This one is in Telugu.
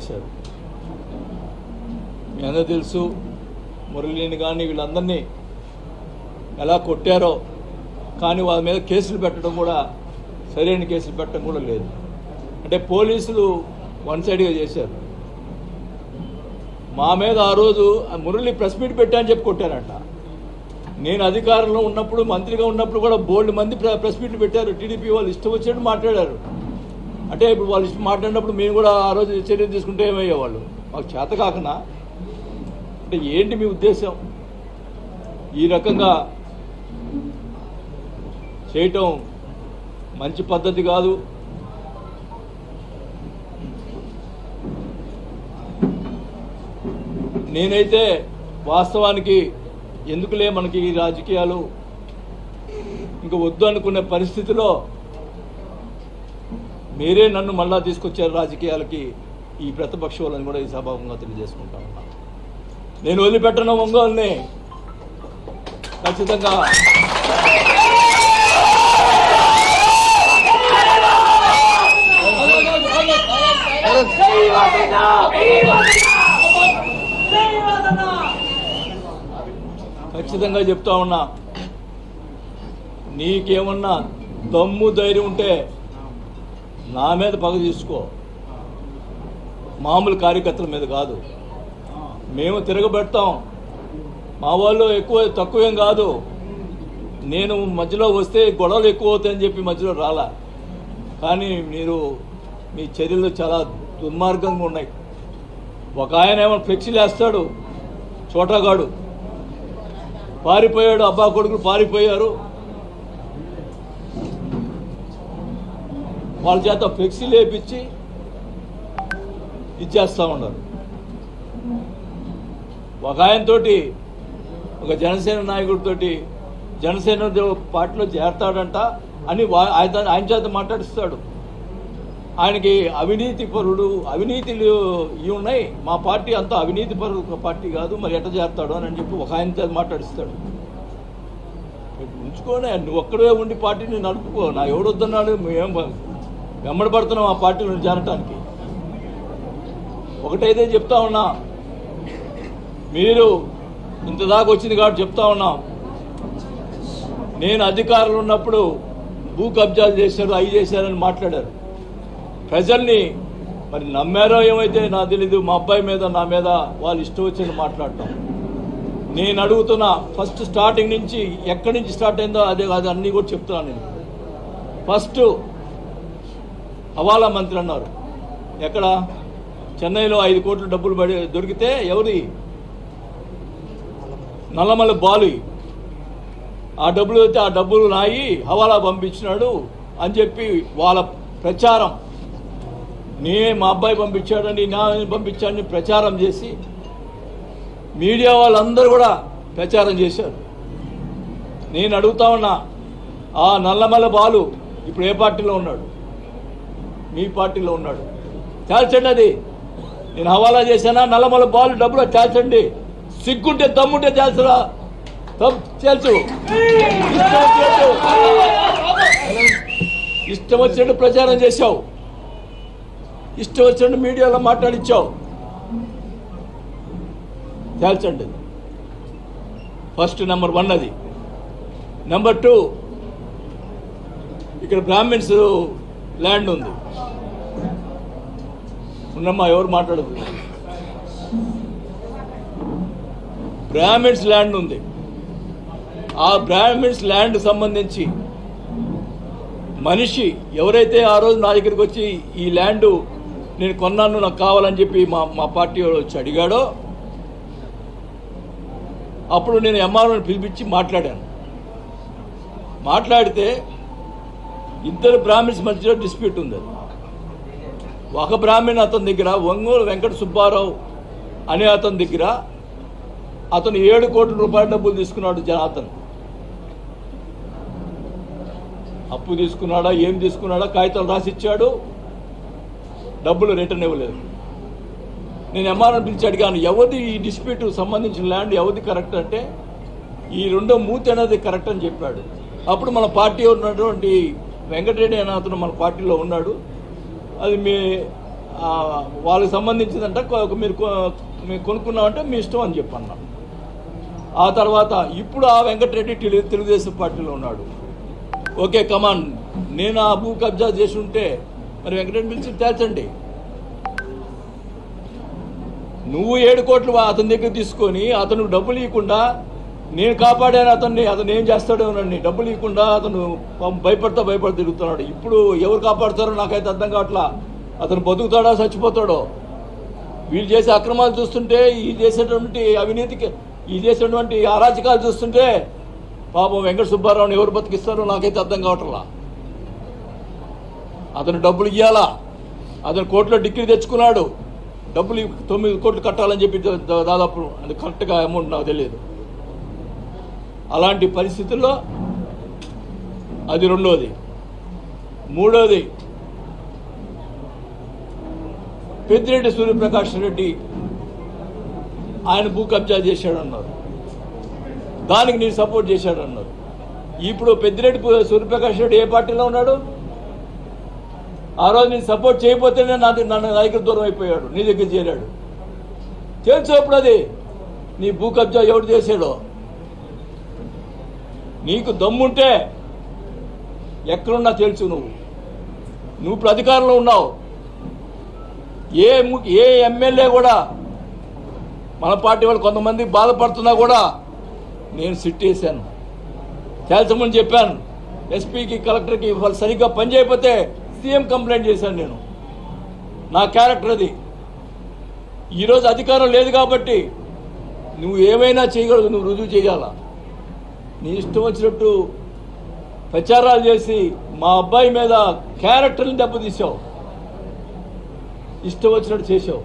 చేశారు. మీ అందరూ తెలుసు, మురళీని కానీ వీళ్ళందరినీ ఎలా కొట్టారో. కానీ వాళ్ళ మీద కేసులు పెట్టడం కూడా, సరైన కేసులు పెట్టడం కూడా లేదు. అంటే పోలీసులు వన్ సైడ్గా చేశారు. మా మీద ఆ రోజు మురళి ప్రెస్ మీట్ పెట్టా అని చెప్పి కొట్టారంట. నేను అధికారంలో ఉన్నప్పుడు, మంత్రిగా ఉన్నప్పుడు కూడా బోల్డ్ మంది ప్రెస్ మీట్లు పెట్టారు. టీడీపీ వాళ్ళు ఇష్టం వచ్చినట్టు మాట్లాడారు. అంటే ఇప్పుడు వాళ్ళు ఇష్టం మాట్లాడినప్పుడు మేము కూడా ఆ రోజు చర్య తీసుకుంటే ఏమయ్యేవాళ్ళు? మాకు చేత కాకనా? అంటే ఏంటి మీ ఉద్దేశం? ఈ రకంగా చేయటం మంచి పద్ధతి కాదు. నేనైతే వాస్తవానికి ఎందుకులే మనకి ఈ రాజకీయాలు ఇంకా వద్దు అనుకునే పరిస్థితిలో మీరే నన్ను మళ్ళా తీసుకొచ్చారు రాజకీయాలకి. ఈ ప్రతిపక్ష వాళ్ళని కూడా ఈ సభాముఖంగా తెలియజేసుకుంటా ఉన్నా. నేను వదిలిపెట్టను ఒంగోలుని. ఖచ్చితంగా ఖచ్చితంగా చెప్తా ఉన్నా, నీకేమన్నా దమ్ము ధైర్యం ఉంటే నా మీద పగ తీసుకో, మామూలు కార్యకర్తల మీద కాదు. మేము తిరగబెడతాం. మా వాళ్ళు ఎక్కువ తక్కువేం కాదు. నేను మధ్యలో వస్తే గొడవలు ఎక్కువ అవుతాయని చెప్పి మధ్యలో రాలా. కానీ మీరు మీ చర్యలు చాలా దుర్మార్గంగా ఉన్నాయి. ఒక ఆయన ఏమో ఫ్లెక్సీలు వేస్తాడు, చోటాగాడు పారిపోయాడు, అబ్బా కొడుకులు పారిపోయారు. వాళ్ళ చేత ఫ్లెక్సీలు వేపించి ఇచ్చేస్తూ ఉన్నారు. ఒక ఆయనతోటి, ఒక జనసేన నాయకుడితోటి జనసేన పార్టీలో చేరతాడంట అని ఆయన చేత మాట్లాడిస్తాడు. ఆయనకి అవినీతి పరుడు, అవినీతిలు ఇవి ఉన్నాయి, మా పార్టీ అంతా అవినీతి పరుడు పార్టీ కాదు, మరి ఎట్ట చేస్తాడు అని చెప్పి ఒక ఆయన చేత మాట్లాడిస్తాడు. ఉంచుకోనే, నువ్వు ఒక్కడే ఉండి పార్టీని నడుపుకో. నా ఎవడొద్దన్నాడు? మేము వెంబడపడుతున్నాం ఆ పార్టీలో చేరటానికి. ఒకటైతే చెప్తా ఉన్నా, మీరు ఇంతదాకా వచ్చింది కాబట్టి చెప్తా ఉన్నాం, నేను అధికారులు ఉన్నప్పుడు భూ కబ్జాలు చేశారు, అవి చేశారని మాట్లాడారు. ప్రజల్ని మరి నమ్మారో ఏమైతే నాకు తెలీదు. మా అబ్బాయి మీద, నా మీద వాళ్ళు ఇష్టం వచ్చింది మాట్లాడటం. నేను అడుగుతున్నా, ఫస్ట్ స్టార్టింగ్ నుంచి ఎక్కడి నుంచి స్టార్ట్ అయిందో అదే కాదు అన్నీ కూడా చెప్తున్నాను. నేను ఫస్ట్ హవాలా మంత్రి అన్నారు. ఎక్కడ? చెన్నైలో 5 కోట్ల డబ్బులు దొరికితే ఎవరి? నల్లమల్ల బాలు. ఆ డబ్బులు అయితే ఆ డబ్బులు నాయి హవాలా పంపించినాడు అని చెప్పి వాళ్ళ ప్రచారం. మా అబ్బాయి పంపించాడని, నా పంపించాడని ప్రచారం చేసి మీడియా వాళ్ళందరూ కూడా ప్రచారం చేశారు. నేను అడుగుతా ఉన్నా, ఆ నల్లమల్ల బాలు ఇప్పుడు ఏ పార్టీలో ఉన్నాడు? మీ పార్టీలో ఉన్నాడు. తేల్చండి అది. నేను హవాలా చేశానా? నల్లమల్ల బాలు డబ్బులు తేల్చండి. సిగ్గుంటే దమ్ముంటే తేల్చరా? తేల్చు. ఇష్టం వచ్చినట్టు ప్రచారం చేశావు, ఇష్టం వచ్చినట్టు మీడియాలో మాట్లాడించావు. తేల్చండి. ఫస్ట్ నెంబర్ 1 అది. నెంబర్ 2, ఇక్కడ బ్రాహ్మిన్స్ ల్యాండ్ ఉంది. ఉన్నమ్మా, ఎవరు మాట్లాడదు. బ్రాహ్మిన్స్ ల్యాండ్ ఉంది. ఆ బ్రాహ్మిన్స్ ల్యాండ్ సంబంధించి మనిషి ఎవరైతే ఆ రోజు నా దగ్గరికి వచ్చి ఈ ల్యాండ్ నేను కొన్నాను, నాకు కావాలని చెప్పి మా పార్టీ వచ్చి అడిగాడో, అప్పుడు నేను ఎంఆర్ఓని పిలిపించి మాట్లాడాను. మాట్లాడితే ఇద్దరు బ్రాహ్మిన్స్ మధ్యలో డిస్ప్యూట్ ఉంది. ఒక బ్రాహ్మణ్ అతని దగ్గర, ఒంగోలు వెంకట సుబ్బారావు అనే అతని దగ్గర అతను 7 కోట్ల రూపాయల డబ్బులు తీసుకున్నాడు. అతను అప్పు తీసుకున్నాడా, ఏం తీసుకున్నాడా, కాగితాలు రాసిచ్చాడు, డబ్బులు రిటర్న్ ఇవ్వలేదు. నేను ఎంఆర్ఓని పిలిచి అడిగాను, ఎవరిది ఈ డిస్ప్యూట్ సంబంధించిన ల్యాండ్, ఎవరిది కరెక్ట్ అంటే ఈ రెండో మూతి అనేది కరెక్ట్ అని చెప్పాడు. అప్పుడు మన పార్టీ ఉన్నటువంటి వెంకటరెడ్డి అనే అతను మన పార్టీలో ఉన్నాడు. అది వాళ్ళకి సంబంధించిందంట, మీరు కొనుక్కున్నామంటే మీ ఇష్టం అని చెప్పన్నా. ఆ తర్వాత ఇప్పుడు ఆ వెంకటరెడ్డి తెలుగుదేశం పార్టీలో ఉన్నాడు. ఓకే కమాన్, నేను ఆ భూ కబ్జా చేసి ఉంటే మరి వెంకటరెడ్డి పిలిచి తేల్చండి. నువ్వు 7 కోట్లు అతని దగ్గర తీసుకొని అతను డబ్బులు ఇవ్వకుండా, నేను కాపాడాను అతను ఏం చేస్తాడోనండి, డబ్బులు ఇవ్వకుండా అతను భయపడతా తిరుగుతున్నాడు. ఇప్పుడు ఎవరు కాపాడుతారో నాకైతే అర్థం కావట్లా. అతను బతుకుతాడో చచ్చిపోతాడో. వీళ్ళు చేసే అక్రమాలు చూస్తుంటే, ఈ చేసేటువంటి అవినీతికి, ఈ చేసేటువంటి అరాచకాలు చూస్తుంటే పాపం వెంకట సుబ్బారావుని ఎవరు బతికిస్తారో నాకైతే అర్థం కావట్లా. అతను డబ్బులు ఇవ్వాలా, అతను కోర్టులో డిగ్రీ తెచ్చుకున్నాడు, డబ్బులు 9 కోట్లు కట్టాలని చెప్పి దాదాపు అది కరెక్ట్గా అమౌంట్ నాకు తెలియదు. అలాంటి పరిస్థితుల్లో అది రెండోది. మూడోది, పెద్దిరెడ్డి సూర్యప్రకాష్ రెడ్డి ఆయన భూ కబ్జా చేశాడన్నారు, దానికి నేను సపోర్ట్ చేశాడన్నారు. ఇప్పుడు పెద్దిరెడ్డి సూర్యప్రకాష్ రెడ్డి ఏ పార్టీలో ఉన్నాడు? ఆ రోజు నేను సపోర్ట్ చేయకపోతేనే నన్ను దగ్గర దూరం అయిపోయాడు, నీ దగ్గర చేరాడు. తెలుసు అప్పుడు అది నీ భూ కబ్జా ఎవడు చేశాడో. నీకు దమ్ముంటే ఎక్కడున్నా తెలుసు. నువ్వు ఇప్పుడు అధికారంలో ఉన్నావు. ఏ ఎమ్మెల్యే కూడా, మన పార్టీ వాళ్ళు కొంతమంది బాధపడుతున్నా కూడా నేను సిట్ వేశాను, తేల్చమని చెప్పాను. ఎస్పీకి కలెక్టర్కి వాళ్ళు సరిగ్గా పని చేయకపోతే సీఎం కంప్లైంట్ చేశాను. నేను నా క్యారెక్టర్ అది. ఈరోజు అధికారం లేదు కాబట్టి నువ్వు ఏమైనా చేయగలవు, నువ్వు రుజువు చేయాలా. నీ ఇష్టం వచ్చినట్టు ప్రచారాలు చేసి మా అబ్బాయి మీద క్యారెక్టర్ని దెబ్బతీసావు, ఇష్టం వచ్చినట్టు చేసావు.